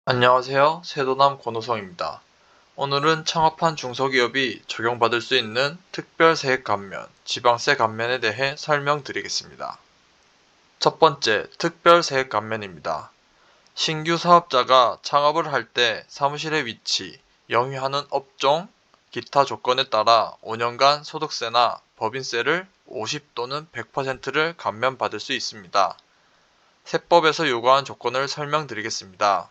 안녕하세요. 세도남 권호성입니다. 오늘은 창업한 중소기업이 적용받을 수 있는 특별세액 감면, 지방세 감면에 대해 설명드리겠습니다. 첫 번째, 특별세액 감면입니다. 신규 사업자가 창업을 할 때 사무실의 위치, 영위하는 업종, 기타 조건에 따라 5년간 소득세나 법인세를 50 또는 100%를 감면받을 수 있습니다. 세법에서 요구한 조건을 설명드리겠습니다.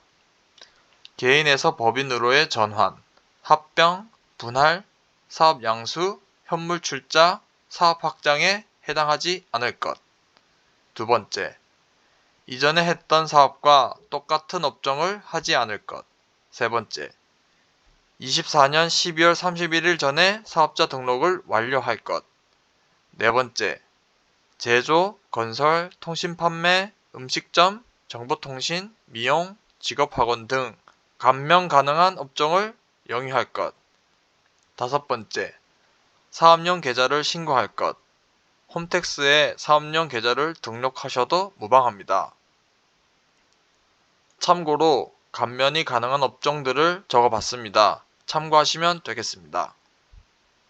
개인에서 법인으로의 전환, 합병, 분할, 사업 양수, 현물 출자, 사업 확장에 해당하지 않을 것. 두 번째, 이전에 했던 사업과 똑같은 업종을 하지 않을 것. 세 번째, 24년 12월 31일 전에 사업자 등록을 완료할 것. 네 번째, 제조, 건설, 통신 판매, 음식점, 정보통신, 미용, 직업학원 등 감면 가능한 업종을 영위할 것. 다섯 번째, 사업용 계좌를 신고할 것. 홈택스에 사업용 계좌를 등록하셔도 무방합니다. 참고로 감면이 가능한 업종들을 적어봤습니다. 참고하시면 되겠습니다.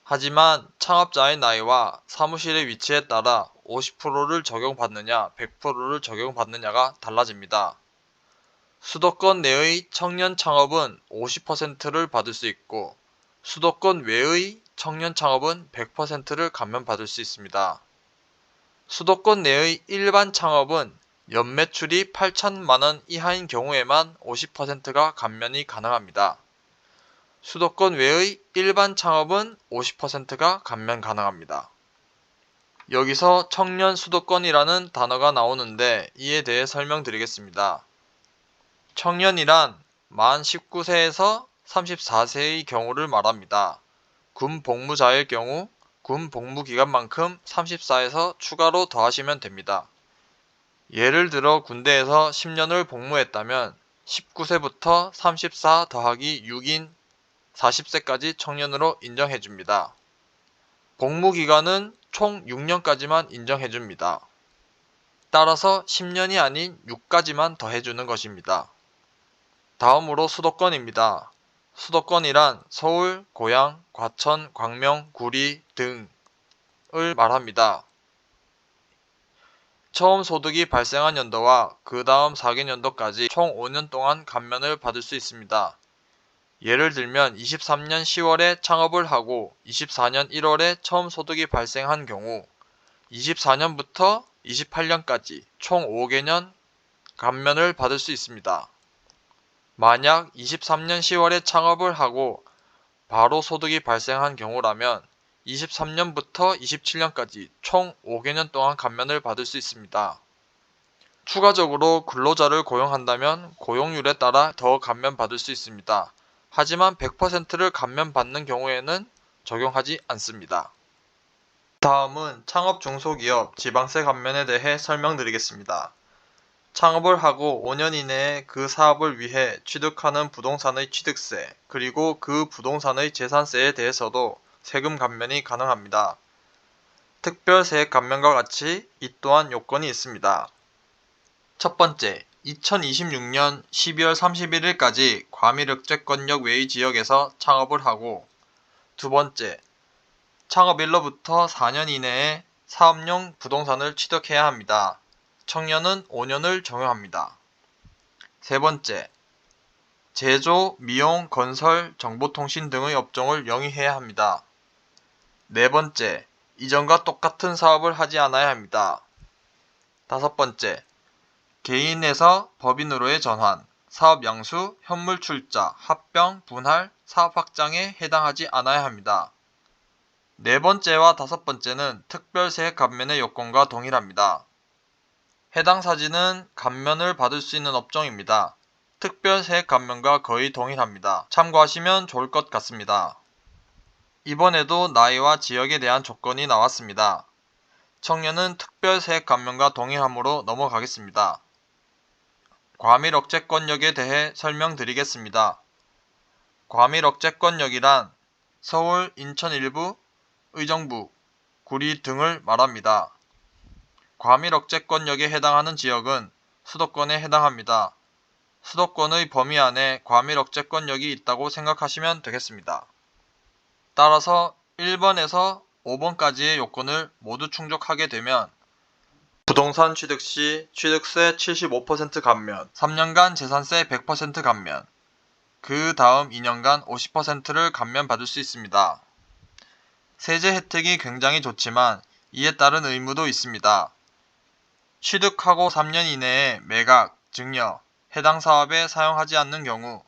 하지만 창업자의 나이와 사무실의 위치에 따라 50%를 적용받느냐 100%를 적용받느냐가 달라집니다. 수도권 내의 청년 창업은 50%를 받을 수 있고 수도권 외의 청년 창업은 100%를 감면받을 수 있습니다. 수도권 내의 일반 창업은 연매출이 8천만원 이하인 경우에만 50%가 감면이 가능합니다. 수도권 외의 일반 창업은 50%가 감면 가능합니다. 여기서 청년 수도권이라는 단어가 나오는데 이에 대해 설명드리겠습니다. 청년이란 만 19세에서 34세의 경우를 말합니다. 군 복무자일 경우 군 복무 기간만큼 34에서 추가로 더하시면 됩니다. 예를 들어 군대에서 10년을 복무했다면 19세부터 34 더하기 6인 40세까지 청년으로 인정해줍니다. 복무기간은 총 6년까지만 인정해줍니다. 따라서 10년이 아닌 6까지만 더해주는 것입니다. 다음으로 수도권입니다. 수도권이란 서울, 고양, 과천, 광명, 구리 등을 말합니다. 처음 소득이 발생한 연도와 그 다음 4개년도까지 총 5년 동안 감면을 받을 수 있습니다. 예를 들면 23년 10월에 창업을 하고 24년 1월에 처음 소득이 발생한 경우 24년부터 28년까지 총 5개년 감면을 받을 수 있습니다. 만약 23년 10월에 창업을 하고 바로 소득이 발생한 경우라면 23년부터 27년까지 총 5개년 동안 감면을 받을 수 있습니다. 추가적으로 근로자를 고용한다면 고용률에 따라 더 감면받을 수 있습니다. 하지만 100%를 감면받는 경우에는 적용하지 않습니다. 다음은 창업 중소기업 지방세 감면에 대해 설명드리겠습니다. 창업을 하고 5년 이내에 그 사업을 위해 취득하는 부동산의 취득세, 그리고 그 부동산의 재산세에 대해서도 세금 감면이 가능합니다. 특별세액 감면과 같이 이 또한 요건이 있습니다. 첫 번째, 2026년 12월 31일까지 과밀억제권역 외의 지역에서 창업을 하고, 두 번째, 창업일로부터 4년 이내에 사업용 부동산을 취득해야 합니다. 청년은 5년을 적용합니다. 세 번째, 제조, 미용, 건설, 정보통신 등의 업종을 영위해야 합니다. 네 번째, 이전과 똑같은 사업을 하지 않아야 합니다. 다섯 번째, 개인에서 법인으로의 전환, 사업 양수, 현물 출자, 합병, 분할, 사업 확장에 해당하지 않아야 합니다. 네 번째와 다섯 번째는 특별세액 감면의 요건과 동일합니다. 해당 사진은 감면을 받을 수 있는 업종입니다. 특별세액 감면과 거의 동일합니다. 참고하시면 좋을 것 같습니다. 이번에도 나이와 지역에 대한 조건이 나왔습니다. 청년은 특별세액 감면과 동일하므로 넘어가겠습니다. 과밀억제권역에 대해 설명드리겠습니다. 과밀억제권역이란 서울, 인천 일부, 의정부, 구리 등을 말합니다. 과밀억제권역에 해당하는 지역은 수도권에 해당합니다. 수도권의 범위 안에 과밀 억제권력이 있다고 생각하시면 되겠습니다. 따라서 1번에서 5번까지의 요건을 모두 충족하게 되면 부동산 취득 시 취득세 75% 감면, 3년간 재산세 100% 감면, 그 다음 2년간 50%를 감면받을 수 있습니다. 세제 혜택이 굉장히 좋지만 이에 따른 의무도 있습니다. 취득하고 3년 이내에 매각, 증여, 해당 사업에 사용하지 않는 경우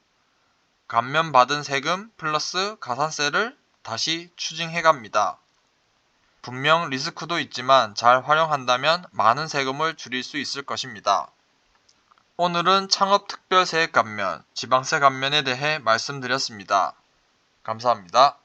감면받은 세금 플러스 가산세를 다시 추징해갑니다. 분명 리스크도 있지만 잘 활용한다면 많은 세금을 줄일 수 있을 것입니다. 오늘은 창업특별세액 감면, 지방세 감면에 대해 말씀드렸습니다. 감사합니다.